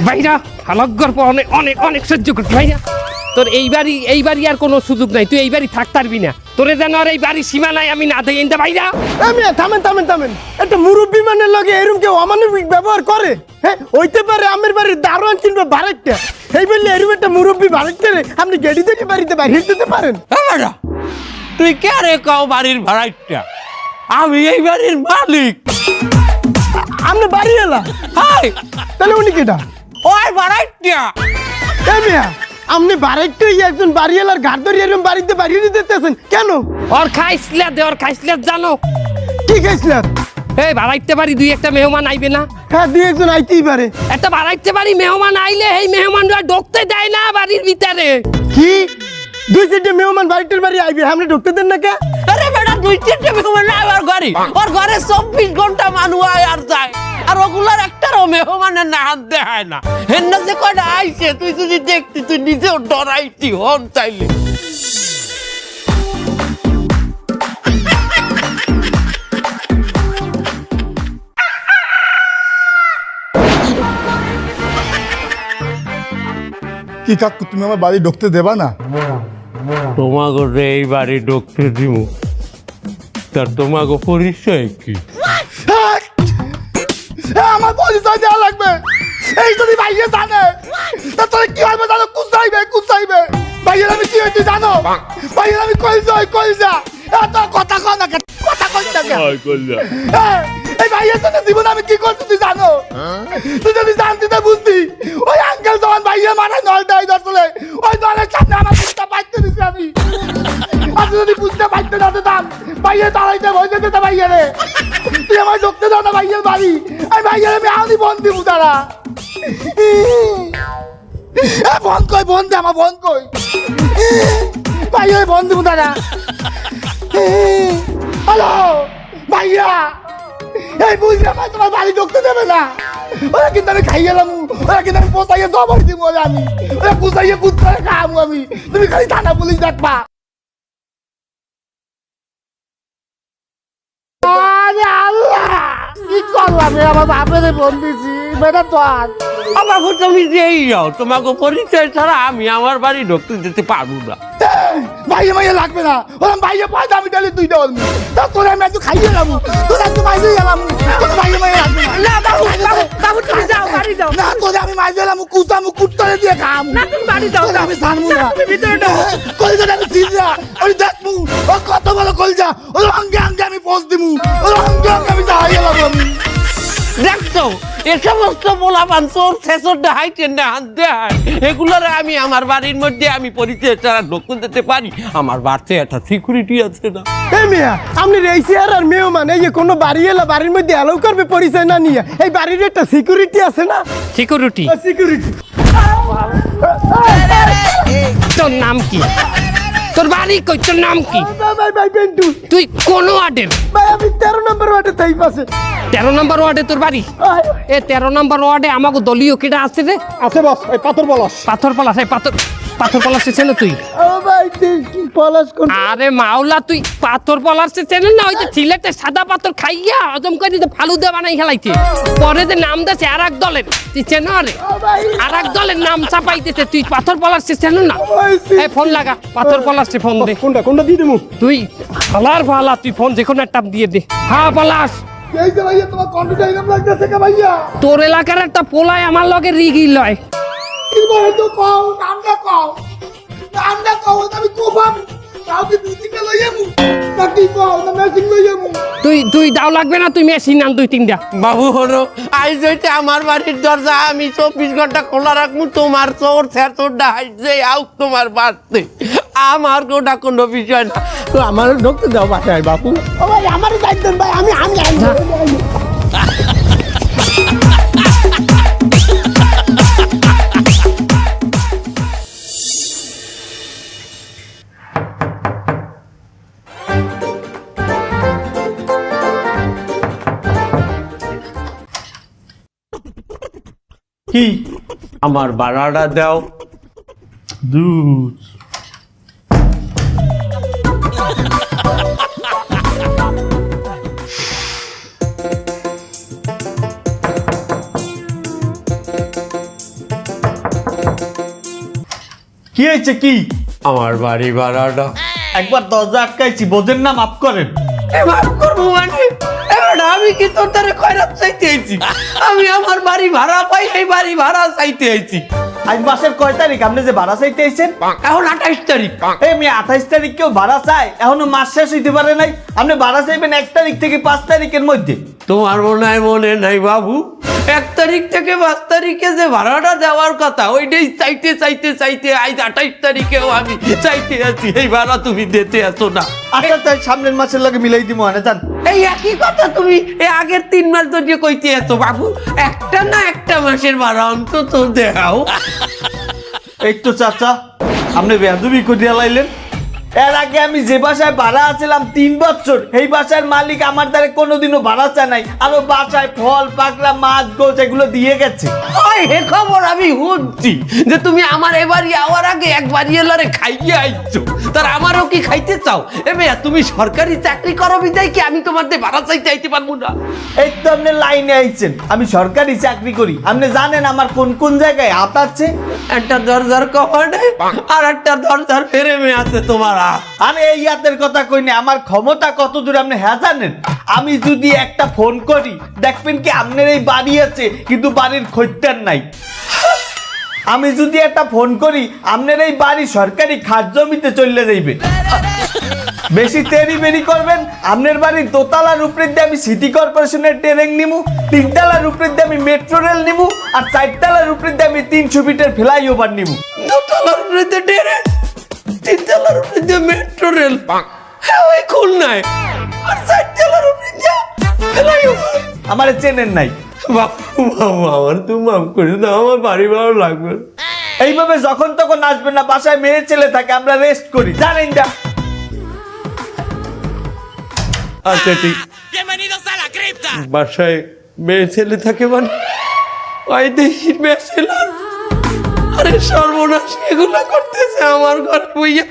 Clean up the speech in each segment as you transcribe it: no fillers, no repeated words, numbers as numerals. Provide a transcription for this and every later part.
ভাইরা হালকগর অনেক অনেক অনেক সহ্য করছি ভাইরা। তোর এইবারই আর কোনো সুযোগ নাই, তুই এইবারই থাক পারবি না। তোরে যেন আর এই বাড়ির সীমানায় আমি না দেই এনতে ভাইরা। থামেন একটা মুরব্বী মানের লগে এরকম কেউ অমানবিক ব্যবহার করে? হ্যাঁ হইতে পারে আমের বাড়ির দারোয়ান কিংবা বারেকটা, এই বললে এরকম একটা মুরব্বী বারেকটা আপনি গেড়ি থেকে বাড়িতে বাড়িয়ে দিতে পারেন? তুই কে রে কাও বাড়ির ভাড়াইটা? আমি এই বাড়ির মালিক। আপনি বাড়ি এলা? হাই তাহলে উনি কেটা? ওই ভাড়াইটা। এই মিয়া আপনি বারেকটাই একজন বাড়িওয়ালার ঘাট ধরে এরকম বাড়িতে বাড়িয়ে দিতেছেন কেন? ওর খাইছিলা জানো কি খাইছিলেন? এই বাড়াইতে পারি দুই একটা মেহমান আইবে না? হ্যাঁ দুই একজন আইতেই পারে। একটা বাড়াইতে পারি মেহমান আইলে এই মেহমানরা ঢুকতে দেয় না বাড়ির ভিতরে। কি দুই চারটে মেহমান বাড়িটার বাড়ি আইবে আপনি ঢুকতে দেন না কে? আরে বেটা দুই চারটে মেহমান না আমার ঘরে, ওর ঘরে 24 ঘন্টা মানুষ আয় আর যায়, আর ওগুলার একটারও মেহমানের না হাত দেয় না। হেন্না যে কয়টা আইছে তুই যদি দেখতি তুই নিজেও ডরাইতি হন চাইলে। কি কাকু তুমি আমার বাড়ি ঢুকতে দেবা না? তোমাকে এই বাড়ি ঢুকতে দিব, তার তোমাকে পরিচয় কি? আমার পরিচয় দেওয়া লাগবে। এই যদি ভাইয়ে জানে তা তোরা কি হবে জানো? কুচাইবে ভাইয়ের আমি কি হয়েছি জানো? ভাইয়ের আমি কইজা এত কথা কয় না, কথা কইছ না এই ভাইয়ের জন্য জীবন আমি কি করছি তুই জানো? তুই যদি জানতি তো বুঝতি। ওই আঙ্কেল যখন ভাইয়ের মাথায় নলটা ধরছিলে ওই নলের সামনে আমার বুঝতে পারতে দিছি আমি। আর যদি বুঝতে পারতে না দিতাম ভাইয়ের দাঁড়াইতে ভয় যেতে তো ভাইয়ের রে। তুই আমার ঢুকতে দাও না ভাইয়ের বাড়ি, আমি ভাইয়ের আমি আনি বন দিব তারা। বন দে আমার বন কই ভাইয়ের বন দিব তারা। হ্যালো ভাইয়া, এই বুঝলে ভাই তোমার বাড়ি ঢুকতে দেবে না। ওরা কিন্তু আমি খাই গেলাম, ওরা কিন্তু আমি পোষাইয়ে জবর দিব আমি, ওরা কুচাইয়ে কুচাই খাবো আমি। তুমি খালি থানা পুলিশ দেখবা। আরে আল্লাহ কি করলাম আমার বাপের ফোন দিছি বেটা তো আজ আমাকে তুমি যেই যাও, তোমাকে পরিচয় ছাড়া আমি আমার বাড়ি ঢুকতে দিতে পারবো না। ভাইয়া লাগবে না, ওরা ভাইয়া পয়সা আমি তাহলে তুই দেওয়ার তা তোরা আমি একটু খাইয়ে গেলাম, তোরা একটু মাইজে গেলাম, তোর ভাইয়া লাগবে না। বাবু তুমি যাও বাড়ি যাও। না তোরা আমি মাইজে গেলাম, কুচামু কুট্টারে দিয়ে খাম। না তুমি বাড়ি যাও, আমি জানবো না। তুমি ভিতরে ঢোকো। কলজাটা আমি চিনরা আমি দেখবো ও কত বড় কলজা, ওর অঙ্গে অঙ্গে আমি পোষ দিমু, ওর অঙ্গে অঙ্গে আমি দাঁড়িয়ে গেলাম আমি। দেখছো এ সমস্ত পোলাপান চোর ছেচর হাইটেন না হাত দেয়, এগুলোরে আমি আমার বাড়ির মধ্যে আমি পরিচয় ছাড়া ঢুকতে দিতে পারি? আমার বাড়িতে একটা সিকিউরিটি আছে না? এই মিয়া আপনি রেসিয়ার আর মেহমান এই যে কোনো বাড়ি এলা বাড়ির মধ্যে অ্যালাউ করবে পরিচয় না নিয়ে? এই বাড়ির একটা সিকিউরিটি আছে না? সিকিউরিটি সিকিউরিটি তোর নাম কি? তোর বাড়ি কই? তোর নাম কি? ভাই পেন্টু তুই কোন ওয়ার্ডের? ভাই আমি 13 নম্বর ওয়ার্ডে তাই পাশে। 13 নম্বর ওয়ার্ডে তোর বাড়ি? এ 13 নম্বর ওয়ার্ডে আমাকে দলীয় কিটা আছে রে? আছে বস এই পাথর পলাশ। পাথর পলাশ? এই পাথর পলাশে চেনো তুই? ও ভাই তুই পলাশ কোন? আরে মাওলা তুই পাথর পলাশে চেনেন না? ওই যে সিলেটে সাদা পাথর খাইয়া হজম করে দিতে ফালুদা বানাই খেলাইছে, পরে যে নাম দেছে আর এক দলের, তুই চেনো? আরে আর এক দলের নাম চাপাইতেছে, তুই পাথর পলাশে চেনো না? এই ফোন লাগা, পাথর পলাশে ফোন দে। কোনটা দিয়ে দেবো? তুই ফালা তুই ফোন যে কোনো একটা দিয়ে দে। হ্যাঁ পলাশ, এই যে ভাইয়া তোমার কন্ট্রোল এরকম লাগতেছে কে ভাইয়া? তোর এলাকার একটা পোলায় আমার লগে রিগি লয়। কি বলে তো কও, নামটা কও আমি কোবাম কাউকে দুদিকে লইয়ামু তা কি কও না মেশিন লইয়ামু? তুই দাও লাগবে না, তুই মেশিন আন 2-3টা। বাবু হলো আজ হইতে আমার বাড়ির দরজা আমি 24 ঘন্টা খোলা রাখবো, তোমার চোর ছেচর হাইটে আউ তোমার বাড়তে আমার কোটা কোনো বিষয় না। তো আমার ঢুকতে দাও বাসায় বাবু। ও ভাই আমার দায়িত্ব ভাই আমি কি আমার বাড়াটা দাও দুধ। কি হয়েছে কি? আমার বাড়ি ভাড়াটা একবার দরজা আটকাইছি, বোঝেন না, মাফ করেন। মাফ করবো মানে এবার আমি কি তোর দ্বারা খয়রাত চাইতে আইছি? আমি আমার বাড়ি ভাড়া পাই, এই বাড়ি ভাড়া চাইতে আইছি। আজ মাসের কয় তারিখ? আপনি যে ভাড়া চাইতে আইছেন? এখন 28 তারিখ। এই মেয়ে 28 তারিখ কেউ ভাড়া চায়? এখনো মাস শেষ হইতে পারে নাই, আপনি ভাড়া চাইবেন 1 তারিখ থেকে 5 তারিখের মধ্যে। তোমার মনে নাই বাবু, 1 তারিখ থেকে 5 তারিখে যে ভাড়াটা দেওয়ার কথা ওইটাই চাইতে চাইতে চাইতে আজ 28 তারিখেও আমি চাইতে আছি, এই ভাড়া তুমি দিতে আসো না। আচ্ছা তাই সামনের মাসের লাগে মিলাই দিব আনে জান। এই একই কথা তুমি এই আগের 3 মাস ধরে কইতে আছো বাবু, একটা না একটা মাসের ভাড়া অন্তত দেও। এই তো চাচা, আপনি বেয়াদবি করিয়া লাইলেন। এর আগে আমি যে বাসায় ভাড়া আছিলাম 3 বছর, এই বাসার মালিক আমার দ্বারা কোনোদিনও ভাড়া চায় নাই, আরো বাসায় ফল পাকড়া মাছ গোছ এগুলো দিয়ে গেছে। ওই হে খবর আমি শুনছি যে তুমি আমার এবারই আওয়ার আগে একবারই এলারে খাইয়ে আইছো, তার আমারও কি খাইতে চাও? এ মেয়া তুমি সরকারি চাকরি করো বিদায় কি আমি তোমার দিয়ে ভাড়া চাইতে আইতে পারবো না? এই তো আপনি লাইনে আইছেন, আমি সরকারি চাকরি করি, আপনি জানেন আমার কোন কোন জায়গায় হাত আছে। একটা দরজার কপাটে আর একটা দরজার ফ্রেমে আছে তোমার হাত। আরে এই হাতের কথা কই না, আমার ক্ষমতা কত দূর আপনি হ্যাঁ জানেন? আমি যদি একটা ফোন করি দেখবেন কি আপনার এই বাড়ি আছে কিন্তু বাড়ির খদ্দের নাই। আমি যদি একটা ফোন করি আপনার এই বাড়ি সরকারি খাস জমিতে চলে যাইবে। বেশি তেরি করবেন, আপনার বাড়ির দোতলার উপরে দিয়ে আমি সিটি কর্পোরেশনের ট্রেন নিমু, 3 তলার উপরে দিয়ে আমি মেট্রো রেল নিমু, আর 4 তলার উপরে দিয়ে আমি 300 ফিটের ফ্লাইওভার নিমু। দোতলার উপরে দিয়ে ট্রেন, 3 তলার উপরে দিয়ে মেট্রো রেল, হ্যাঁ ওই খুলনায়, আর 4 তলার উপরে দিয়ে ফ্লাইওভার। আমার চেনেন নাই। বাবু বাবু আমার তুমি মাফ করে দাও, আমার বাড়ি ভালো লাগবে না। এইভাবে যখন তখন আসবেন না, বাসায় মেয়ে ছেলে থাকে, আমরা রেস্ট করি, জানেন না? আচ্ছা ঠিক, বাসায় মেয়ে ছেলে থাকে মানে ওই দেখি মেয়ে ছেলে, আরে সর্বনাশ এগুলো করতেছে আমার ঘরে বইয়া।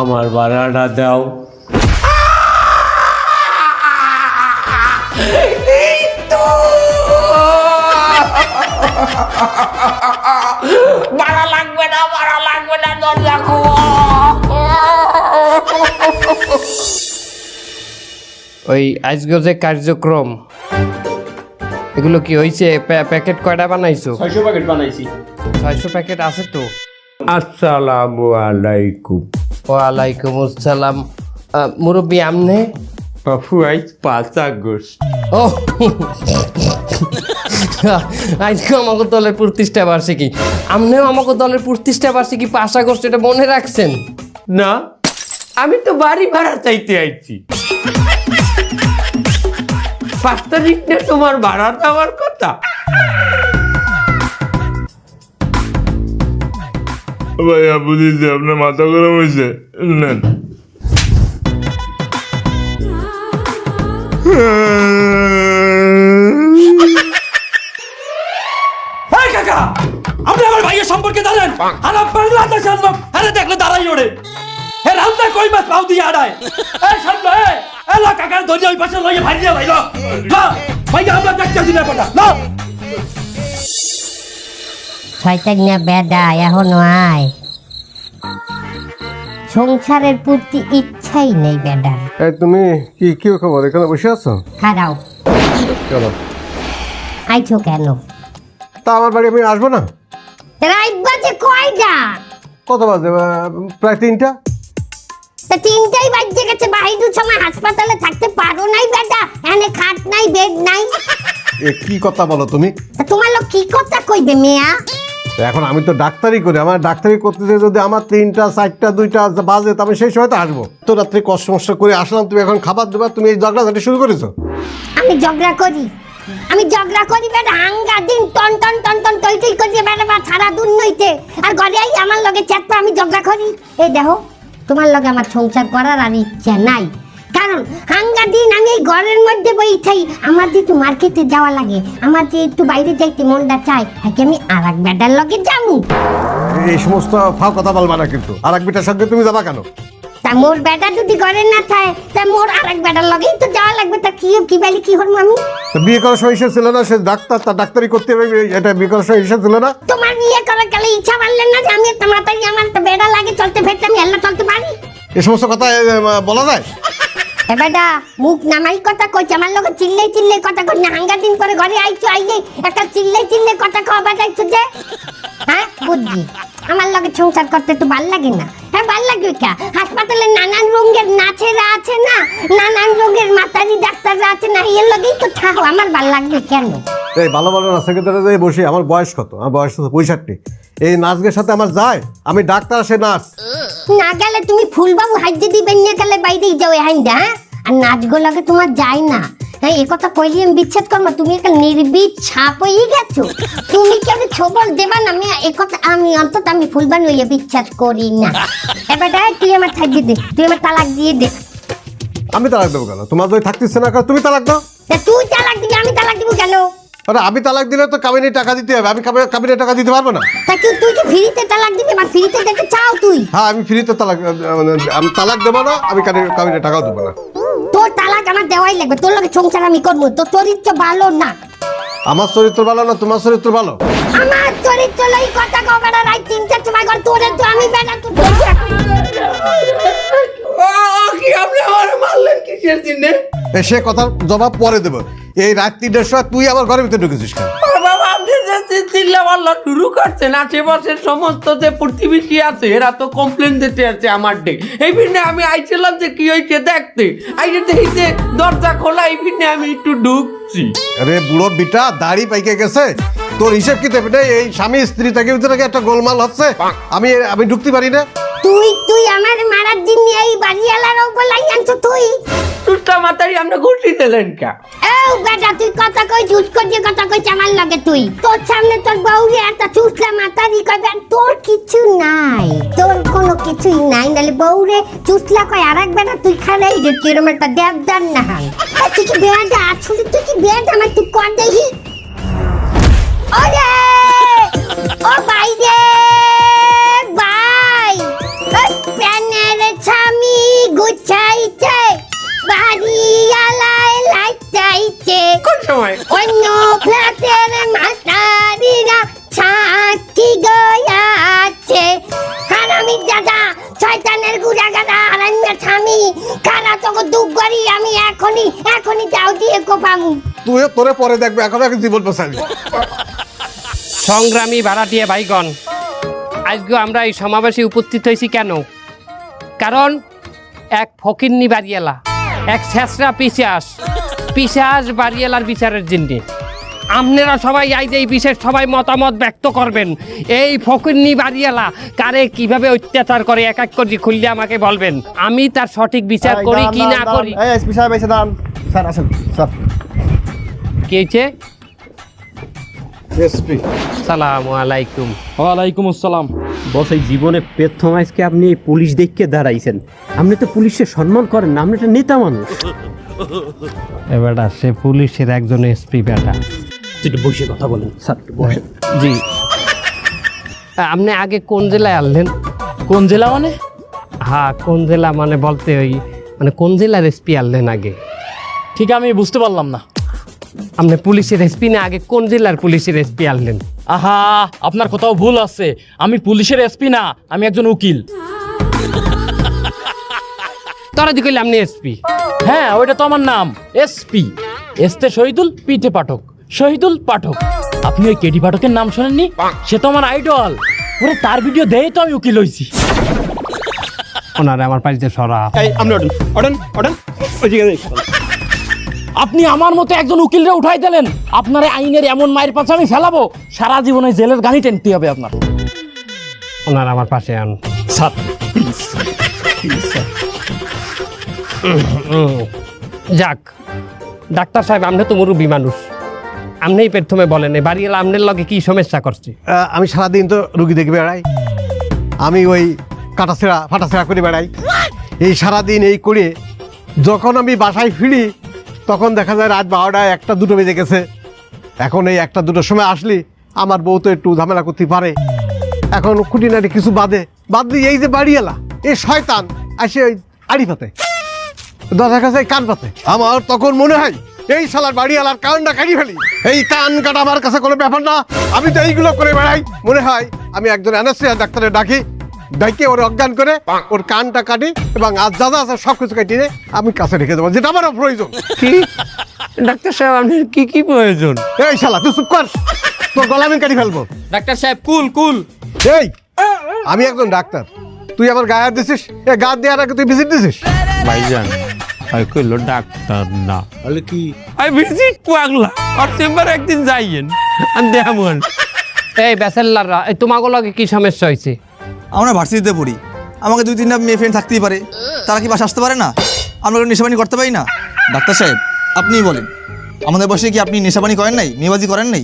আমার ভাড়াটা দাও। ভাড়া লাগবে না, ভাড়া লাগবে না, দরজা খোলো। ওই আজকে যে কার্যক্রম এগুলো কি হয়েছে? প্যাকেট কয়টা বানাইছো? 600 প্যাকেট বানাইছি। 600 প্যাকেট আছে তো? আসসালামু আলাইকুম। ওয়ালাইকুম আসসালাম। মুরব্বী আমনে? বাপু আজ 5 আগস্ট। ও আজকে আমাকে দলের প্রতিষ্ঠা বার্ষিকী। আমনেও আমাকে দলের প্রতিষ্ঠা বার্ষিকী 5 আগস্ট, এটা মনে রাখছেন? না, আমি তো বাড়ি ভাড়া চাইতে আইছি। 5 তারিখ না তোমার ভাড়া দেওয়ার কথা। ভাইয়া বুঝেছি আপনার মাথা গরম হয়েছে, নেন। এই কাকা, আপনি আমার ভাইয়ের সম্পর্কে জানেন? আর বাংলাদেশের লোক আরে দেখলে দাঁড়াই ওড়ে, হে রান্না কই মাছ পাউ দিয়ে আড়ায়। এই সামনে এলা কাকার ধরে ওই পাশে লইয়ে ভাইয়া ভাইলো না ভাইয়া, আমরা দেখতে দিলে পড়া না। শয়তান না বেডা এখনো আয়, সংসারের প্রতি ইচ্ছাই নেই বেডার। তুমি কি কি খবর, এখানে বসে আছো? খারাও কেন? আইছো কেন? তা আমার বাড়ি আমি আসবো না? রাত বাজে কয়টা? কত বাজে? প্রায় 3টা। তা 3টাই বাজে গেছে, বাহিদুর সময় হাসপাতালে থাকতে পারো নাই বেডা? এনে খাট নাই, বেড নাই। এ কি কথা বলো তুমি? তা তোমার লোক কি কথা কইবে মেয়া? এখন আমি তো ডাক্তারি করি, আমার ডাক্তারি করতে যেয়ে যদি আমার 3টা 4টা 2টা বাজে তো আমি সেই সময় তো আসবো। তো রাত্রে কষ্ট মষ্ট করে আসলাম, তুমি এখন খাবার দেবা, তুমি এই ঝগড়াঝাটি শুরু করেছো। আমি ঝগড়া করি? আমি ঝগড়া করি বেটা? হাঙ্গা দিন টন টন টন টন টই টই করিয়ে বেটা বা সারা দুন নইতে আর ঘরে আই আমার লগে চ্যাটপা আমি ঝগড়া করি? এই দেখো, তোমার লগে আমার সংসার করার আর ইচ্ছা নাই, কারণ হাঙ্গা দিন আমি এই ঘরের মধ্যে বইথাই। আমার যে একটু মার্কেটে যাওয়া লাগে, আমার যে একটু বাইরে যাইতে মনটা চায়, তাকে আমি আর এক বেটার লগে যাবো। এই সমস্ত ফাও কথা বলবা না কিন্তু। আর এক বিটার সঙ্গে তুমি যাবা কেন? তা তা মোর বেটা যদি ঘরে না থাকে তা মোর আরেক বেটার লগেই তো যাওয়া লাগবে। তা কি বলি কি হরম আমি? তো বিয়ে করার সময় ইচ্ছা ছিল না? সে ডাক্তার, তার ডাক্তারি করতে হবে, এটা বিয়ে করার সময় ইচ্ছা ছিল না? তোমার বিয়ে করার গেলে ইচ্ছা পারলেন না যে আমি একটা মাতারি আমার একটা বেটা লাগে চলতে ফেরতে আমি এল্লা চলতে পারি? এই সমস্ত কথা বলা যায়? এ বেটা মুখ নামাই কথা কইছে, আমার লগে চিল্লাই কথা কই না। হাঙ্গা দিন করে ঘরে আইছো, আইলে একটা চিল্লাই কথা কওয়া বাটাইছো যে, হ্যাঁ বুঝছি। আমার লগে সংসার করতে তো ভাল লাগে না। হ্যাঁ ভাল লাগবে কা? হাসপাতালে নানান রঙের নাচেরা আছে না, নানান রঙের মাতারি ডাক্তাররা আছে না, এর লগেই তো থাকো। আমার ভাল লাগবে কেন? এই ভালো ভালো নাচের যে বসি, আমার বয়স কত? আমার বয়স 65। এই নাচের সাথে আমার যায়? আমি ডাক্তার, সে নাচ। না গেলে তুমি ফুলবাবু হাইজে দিবেন নিয়ে গেলে বাইরেই যাও হাইন্দা, হ্যাঁ? আর নাচগুলোকে তোমার যায় না। হ্যাঁ এ কথা কইলি আমি বিচ্ছেদ করবো? তুমি একটা নির্বিদ ছাপ হয়ে গেছো। তুমি কেন ছবল দেবা না? আমি এ কথা আমি অন্তত আমি ফুলবান হইয়া বিচ্ছেদ করি না। এবার তুই আমার থাকবি দে, তুই আমার তালাক দিয়ে দে। আমি তালাক দেবো কেন? তোমার যদি থাকতেছে না, তুমি তালাক দাও। তুই তালাক দিবি, আমি তালাক দিব কেন? আরে আমি তালাক দিলে তো কাবিনে টাকা দিতে হবে, আমি কাবিনে টাকা দিতে পারবো না। তা তুই কি ফ্রিতে তালাক দিবি? বা ফ্রিতে দিতে চাও তুই? হ্যাঁ আমি ফ্রিতে তালাক, আমি তালাক দেবো না, আমি কাবিনে টাকাও দেবো না। তোর তালাক আমার দেওয়াই লাগবে, তোর লগে সংসার আমি করবো। তোর চরিত্র ভালো না। আমার চরিত্র ভালো না, তোমার চরিত্র ভালো? আমার চরিত্র লই কথা কও বেটা, রাত 3টার সময় ঘর তোরে তো আমি বেটা তো কি আপনি আমার মারলেন কিসের জন্য? সে কথার জবাব পরে দেবো। এই রাত 3টার সময় তুই আমার ঘরের ভিতরে ঢুকেছিস কেন? বাবা আপনি যে চিল্লা পাল্লা শুরু করছেন, আশেপাশের সমস্ত যে প্রতিবেশী আছে এরা তো কমপ্লেন দিতে আছে আমার ডে। এই ভিন্নে আমি আইছিলাম যে কি হয়েছে দেখতে, আইসে দেখি যে দরজা খোলা, এই ভিন্নে আমি একটু ঢুকছি। আরে বুড়ো বিটা দাড়ি পাইকে গেছে, তোর হিসেব কি দেবে? এই স্বামী স্ত্রী থেকে ভিতরে একটা গোলমাল হচ্ছে, আমি ঢুকতে পারি না? তুই আমার মারার দিন এই বাড়িওয়ালারও বলাই আনছো তুই। টুটা মাতারি আমরা ঘুরতে দিলেন কা? এই বেটা তুই কথা কই ঝুট করে কথা কই আমার লগে তুই। তোর সামনে তোর বউরে একটা চুষলা মাতারি কইবে, তোর কিছু নাই, তোর কোনো কিছুই নাই। নালে বউরে চুষলা কই আরেক বেটা তুই খালাই যে কিরম একটা দেবদার না হাল। তুই কি বেটা আসলে তুই কি বেটা আমার তুই কর দেহি? ওরে ও বাইরে ভাই, প্যানের স্বামী গুছাইছে, বাড়িওয়ালায় লাইটাইছে। কোন সময়? অন্য ফ্ল্যাটের মাতারিরা সাক্ষী গয়াছে। হারামি দাদা শয়তানের গুড়া গাদা হারামির স্বামী খানা তোকে দুঃখ করি আমি এখনই যাও দিয়ে কোপামু। তুই তোরে পরে দেখবে, এখন জীবন বাঁচাবি। সংগ্রামী ভাড়াটিয়া ভাইগণ, আজকে আমরা এই সমাবেশে উপস্থিত হয়েছি কেন? কারণ এক ফকিন্নি বাড়িয়ালা, এক শেষরা পিশাচ বাড়িয়ালার বিচারের জন্যে আপনারা সবাই এই বিশেষ সবাই মতামত ব্যক্ত করবেন। এই ফকিন্নি বাড়িয়ালা কারে কিভাবে অত্যাচার করে এক এক করে খুললে আমাকে বলবেন, আমি তার সঠিক বিচার করি কি না করি। এসপি সাহেব এসে দাঁড়ান। স্যার আসেন স্যার। কি হয়েছে? এসপি সালামু আলাইকুম। ওয়ালাইকুম আসসালাম। বস এই জীবনে প্রথম আজকে আপনি এই পুলিশ দেখকে দাঁড়াইছেন। আপনি তো পুলিশের সম্মান করেন না, আপনি একটা নেতা মানুষ। এবারটা সে পুলিশের একজন এসপি বেটা। একটু বসে কথা বলেন স্যার, একটু বসেন। জি আপনি আগে কোন জেলায় আনলেন? কোন জেলা মানে? হ্যাঁ কোন জেলা মানে বলতে ওই মানে কোন জেলার এসপি আনলেন আগে? ঠিক আমি বুঝতে পারলাম না। আপনি পুলিশের এসপি না, আগে কোন জেলার পুলিশের এসপি আনলেন? আহা আপনার কোথাও ভুল আছে, আমি পুলিশের এসপি না, আমি একজন উকিল। তোরা দি কইলে আপনি এসপি? হ্যাঁ ওইটা তো আমার নাম, এসপি। এসতে শহীদুল, পিঠে পাঠক, শহীদুল পাঠক। আপনি ওই কেডি পাঠকের নাম শোনেননি? সে তো আমার আইডল। ওরে তার ভিডিও দেই তো আমি উকিল হইছি। ওনারে আমার পাশে সরা। আপনি আমার মতো একজন উকিলরে উঠাই দিলেন, আপনার আইনের এমন মায়ের পাশে আমি ফেলাবো, সারা জীবনে জেলের গাড়ি টেনতে হবে আপনার। ওনার আমার পাশে আন স্যার যাক ডাক্তার সাহেব, আপনি তো মুরব্বী মানুষ, আপনিই প্রথমে বলেন এই বাড়ি এলা আপনার লগে কি সমস্যা করছে? আমি সারাদিন তো রুগী দেখে বেড়াই, আমি ওই কাটাছেড়া ফাটাছেড়া করে বেড়াই। এই সারাদিন এই করে যখন আমি বাসায় ফিরি তখন দেখা যায় রাত 12টা 1টা 2টো বেজে গেছে। এখন এই 1টা 2টোর সময় আসলি আমার বউ তো একটু ঝামেলা করতে পারে। এখন খুঁটিনাটি কিছু বাদ দিয়ে এই যে বাড়িওয়ালা এই শয়তান আসে ওই আড়ি পাতে দরজার কাছে কান পাতে। আমার তখন মনে হয় এই শালার বাড়িওয়ালার কানটা কাটি ফেলি। এই কান কাটা আমার কাছে কোনো ব্যাপার না, আমি তো এইগুলো করে বেড়াই। মনে হয় আমি একজন অ্যানেস্থেসিয়া ডাক্তারের ডাকি, ডাইকে ওর অজ্ঞান করে ওর কানটা কাটি এবং আজ যা যা আছে সব কিছু কাটিয়ে আমি কাছে রেখে দেবো, যেটা আমারও প্রয়োজন। কি ডাক্তার সাহেব আপনার কি কি প্রয়োজন? এই শালা তুই চুপ কর, তোর গলা আমি কাটি ফেলবো। ডাক্তার সাহেব কুল কুল। এই আমি একজন ডাক্তার, তুই আমার গায়ে হাত দিছিস? এ গা দেওয়ার আগে তুই ভিজিট দিছিস? ভাইজান আমি কইলো ডাক্তার না, তাহলে কি? আমি ভিজিট পাগলা। আর চেম্বারে একদিন যাইয়েন আমি দেখামন। এই ব্যাচেলাররা, এই তোমাকে লগে কি সমস্যা হয়েছে? আমরা ভার্সিটিতে পড়ি, আমাকে 2-3টা মেয়ে ফ্রেন্ড থাকতেই পারে, তারা কি বাসা আসতে পারে না? আমরা নেশাবানি করতে পারি না? ডাক্তার সাহেব আপনিই বলেন, আমাদের বসে কি আপনি নেশাবানি করেন নাই, মেয়েবাজি করেন নাই?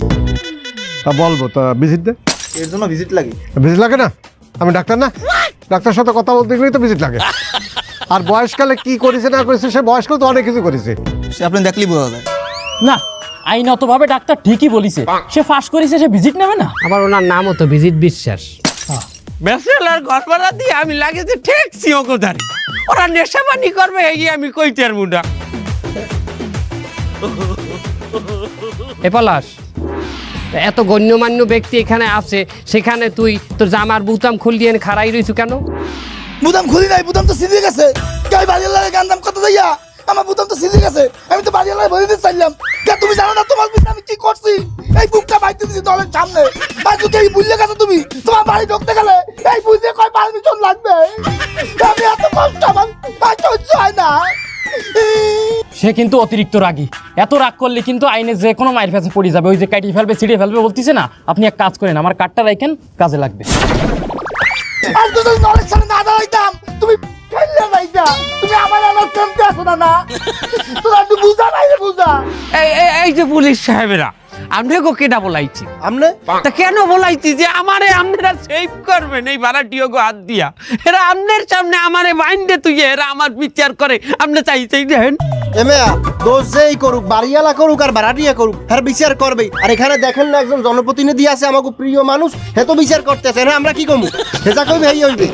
তা বলবো, তা ভিজিট দে। এর জন্য ভিজিট লাগে? ভিজিট লাগে না? আমি ডাক্তার না? ডাক্তার সাথে কথা বলতে গেলেই তো ভিজিট লাগে। আর বয়সকালে কি করেছে না করেছে, সে বয়সকালে তো অনেক কিছু করেছে। সে আপনি দেখলেই বোঝা যায়। না, আইনতভাবে ডাক্তার ঠিকই বলিছে, সে ফাঁস করেছে, সে ভিজিট নেবে না। আবার ওনার নামও তো ভিজিট বিশ্বাস। ব্যাচেলার ঘর ভাড়া দিয়ে আমি লাগে যে ঠেকছি ওকোধারে, ওরা নেশাবানি করবে এই আমি কইতের মুডা। এ পলাশ, এত গণ্যমান্য ব্যক্তি এখানে আছে, সেখানে তুই তোর জামার বুতাম খুলিয়ে এনে খাড়াই রইছু কেন? বুতাম খুলি নাই, বুতাম তো সিজে গেছে। কে বাড়িওয়ালার গান দাম কত যাইয়া? আমার বুতাম তো সিজে গেছে, আমি তো বাড়িওয়ালার বলে দিতে চাইলাম। কে তুমি জানো না তোমার পিছনে আমি কি করছি? এই বুকটা বাইতে দিছি দলের সামনে। বাজু কে বুঝলে গেছো তুমি? তোমার বাড়ি ঢুকতে গেলে এই বুঝে কয় পারমিশন লাগবে। আমি এত কষ্ট আমার সহ্য হয় না। সে কিন্তু অতিরিক্ত রাগী, এত রাগ করলে কিন্তু আইনে যে কোনো মায়ের কাছে পড়ে যাবে। ওই যে কাটিয়ে ফেলবে, ছিঁড়ে ফেলবে বলতেছে না, আপনি এক কাজ করেন, আমার কার্ডটা রাখেন, কাজে লাগবে। আজ তো দলের সামনে না দাঁড়াইতাম, তুমি খেললে নাইতা। তুমি আমার কেমতে আসো না? তোরা একটু বুঝা নাই রে, বুঝা। এই যে পুলিশ সাহেবেরা, আমনে গো কেডা বলাইছি? আমনে তা কেন বলাইছি যে আমারে আপনারা সেভ করবেন এই ভাড়াটিও গো হাত দিয়া? এরা আমনের সামনে আমারে মাইন্ডে তুই, এরা আমার বিচার করে, আপনি চাইছেই দেখেন। এমেয়া দোষ যেই করুক, বাড়িওয়ালা করুক আর ভাড়াটিয়া করুক, হ্যাঁ বিচার করবে। আর এখানে দেখেন না একজন জনপ্রতিনিধি আছে, আমাকে প্রিয় মানুষ, হে তো বিচার করতেছে। হ্যাঁ আমরা কি কমু? হেজা কইবে এই হইবে।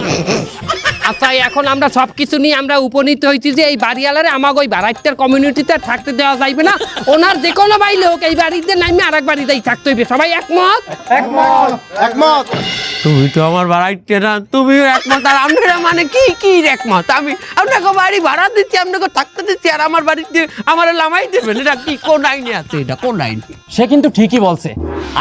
আচ্ছা, এখন আমরা সব কিছু নিয়ে আমরা উপনীত হয়েছি যে এই বাড়িওয়ালারে আমাকে ওই বাড়াইতের কমিউনিটিতে থাকতে দেওয়া যাইবে না। ওনার যে কোনো বাড়ি হোক, এই বাড়িতে নামে আর এক বাড়িতেই থাকতে হইবে। সবাই একমত? একমত। তুমি তো আমার বাড়াইতে না, তুমিও একমত। আর আপনারা মানে কি কি একমত? আমি আপনাকে বাড়ি ভাড়া দিচ্ছি, আপনাকে থাকতে দিচ্ছি, আর আমার বাড়িতে আমার লামাই দেবেন? এটা কি কোন আইনে আছে? এটা কোন আইন? সে কিন্তু ঠিকই বলছে,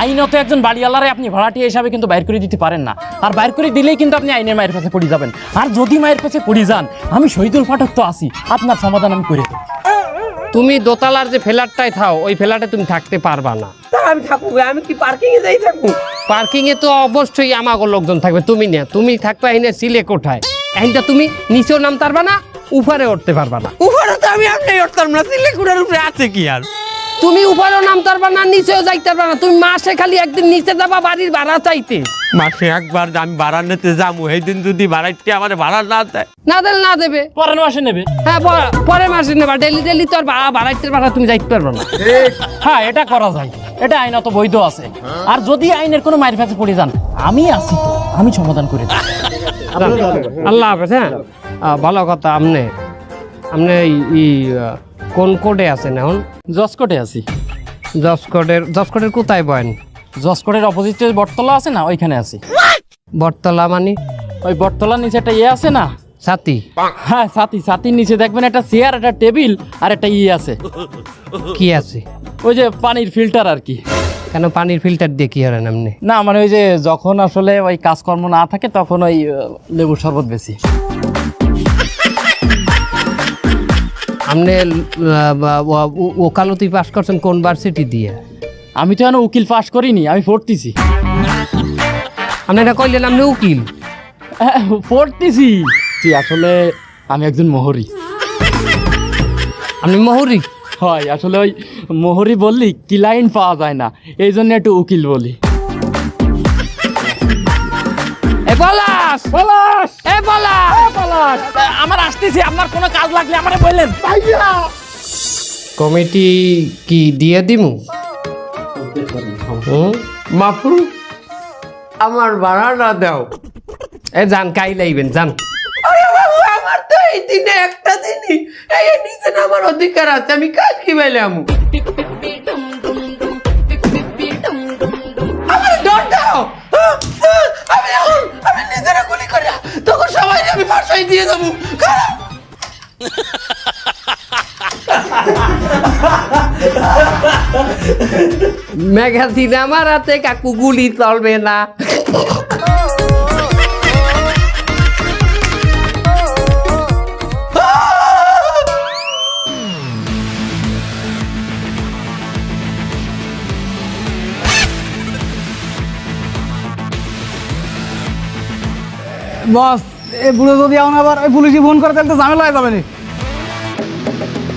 আইনত একজন বাড়িওয়ালারে আপনি ভাড়াটিয়া হিসাবে কিন্তু বাইর করে দিতে পারেন না। আর বাইর করে দিলেই কিন্তু আপনি আইনের মায়ের কাছে পড়ে যাবেন। আর যদি মায়ের কাছে পড়ে যান, আমি শহীদুল পাঠক তো আছি, আপনার সমাধান আমি করে দেব। তুমি দোতলার যে ফ্ল্যাটটায় থাও, ওই ফ্ল্যাটে তুমি থাকতে পারবা না। আমি থাকবো, আমি কি পার্কিং এ যাই থাকবো? পার্কিং এ তো অবশ্যই আমাগো লোকজন থাকবে, তুমি না। তুমি থাকবে এনে সিলে কোঠায়, এখানটা তুমি নিচেও নামতে পারবা না, উপরে উঠতে পারবা না। উপরে তো আমি আপনি উঠতাম না, সিলেকুড়ার উপরে আছে কি আর? তুমি উপরেও নামতে পারবা না, নিচেও যাইতে পারবা না। তুমি মাসে খালি একদিন নিচে যাবা বাড়ির ভাড়া চাইতে। মাসে একবার আমি ভাড়া নিতে যাবো, এই দিন যদি ভাড়াইতে আমার ভাড়া না দেয়, না দিলে না দেবে, পরের মাসে নেবে। হ্যাঁ পরে মাসে নেবা। ডেলি ডেলি তো আর বাড়াইতে ভাড়া তুমি যাইতে পারবা না। হ্যাঁ, এটা করা যায়, এটা আইনত বৈধ আছে। আর যদি আইনের কোনো মায়ের কাছে পড়ে যান, আমি আছি তো, আমি সমাধান করে দেব। আল্লাহ হাফেজ। হ্যাঁ, ভালো কথা। আপনি কোন কোডে আছেন এখন? জসকোটে আছি। জসকোটের কোথায় বয়েন? জসকোটের অপোজিটে বটতলা আছে না, ওইখানে আছি। বটতলা মানে? ওই বটতলার নিচে একটা আছে না, ছাতি? হ্যাঁ ছাতির নিচে দেখবেন একটা চেয়ার, একটা টেবিল আর একটা আছে। কি আছে? ওই যে পানির ফিল্টার আর কি। কেন পানির ফিল্টার দিয়ে কি হারেন আপনি? না মানে ওই যে যখন আসলে ওই কাজকর্ম না থাকে, তখন ওই লেবুর শরবত বেশি। আপনি ওকালতি পাস করছেন কোন ভার্সিটি দিয়ে? আমি তো এখন উকিল পাস করিনি, আমি পড়তেছি। আপনি এটা কইলেন আপনি উকিল? পড়তেছি। আসলে আমি একজন মোহরি। আপনি মোহরি? হয়, আসলে ওই মোহরি বললি ক্লায়েন্ট পাওয়া যায় না, এই জন্য একটু উকিল বলি। আমার আসতেছি, আপনার কোনো কাজ লাগলে আমারে বললেন। কমিটি কি দিয়ে দিমু? বাপু আমার ভাড়াটা দাও। যান, কাই লাইবেন, যান। আরে বাবু, আমার তো তো এই দিনে একটা দিনই এই নিচে আমার অধিকার আছে, আমি কাজ কি পাইলাম? আমার ডর দাও, আমি নিজেরা গুলি করে তখন সবাই আমি ফাঁসাই দিয়ে যাবো। ম্যাগাজিন আমার হাতে, কাকু গুলি চলবে না। বস এই বুড়ো যদি এখন আবার ওই পুলিশে ফোন করে তাহলে তো ঝামেলা হয়ে যাবে না।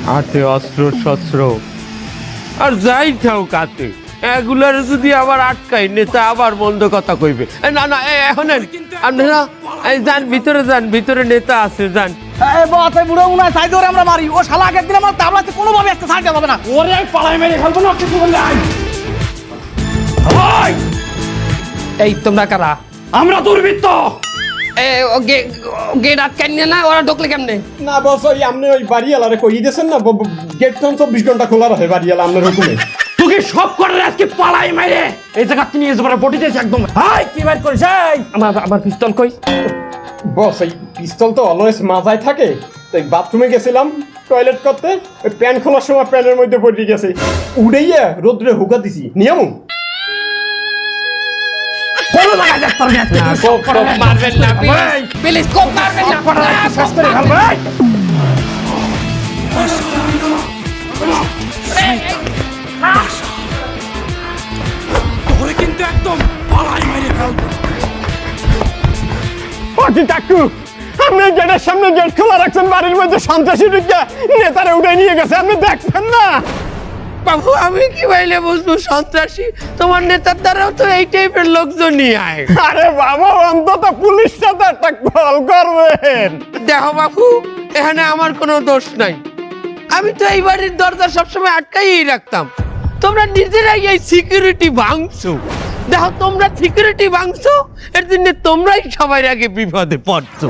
হাতে অস্ত্র শস্ত্র আর যাই থাও কাতে, এগুলার যদি আবার আটকাই নেতা আবার মন্দ কথা কইবে। না না এখন আপনারা যান ভিতরে, যান ভিতরে নেতা আছে, যান। বস এই বুড়ো মনে হয় সাইড ধরে আমরা মারি, ও শালা আগের দিন আমার তাবলাতে কোনোভাবে একটা ছাড় যাবে না। ওরে আমি পালাই মেরে ফেলবো না কিছু বললে। এই তোমরা কারা? আমরা দুর্বৃত্ত। গেট আটকান না, ওরা ঢুকলে কেমনে? না বস ওই আপনি ওই বাড়িওয়ালারে কই দিয়েছেন না, গেট তো 24 ঘন্টা খোলা রাখে বাড়িওয়ালা আপনার হুকুমে। তোকে সব করে আজকে পালাই মাইরে এই জায়গা নিয়ে যাবার বটি দিয়েছে একদম। হাই কি বাইর করিস? আমার পিস্তল কই? বস এই পিস্তল তো অলওয়েজ মাথায় থাকে, তো বাথরুমে গেছিলাম টয়লেট করতে, ওই প্যান্ট খোলার সময় প্যান্টের মধ্যে পড়ে গেছে, উড়াইয়া রোদ্রে হুকা দিছি নিয়ম। কোন জায়গায় যাস তোর আজকে? মারবেন না প্লিজ, কোপ মারবেন না। শেষ করে ফেলবো। তোরে কিন্তু একদম পালাই মেরে ফেলবো। অতি টাকু আপনি গেটের সামনে গেট খোলা রাখছেন, বাড়ির মধ্যে সন্ত্রাসী ঢুকে নেতারে উঠে নিয়ে গেছে, আপনি দেখবেন না? বাবু আমি কি বাইলে বুঝবো সন্ত্রাসী? তোমার নেতার দ্বারাও তো এই টাইপের লোকজন নিয়ে আয়। আরে বাবা অন্তত পুলিশ সাথে একটা কল করবেন। দেখো বাবু, এখানে আমার কোনো দোষ নাই, আমি তো এই বাড়ির দরজা সবসময় আটকাই রাখতাম। তোমরা নিজেরাই এই সিকিউরিটি ভাঙছো। দেখো তোমরা সিকিউরিটি ভাঙছো, এর জন্য তোমরাই সবার আগে বিপদে পড়ছো।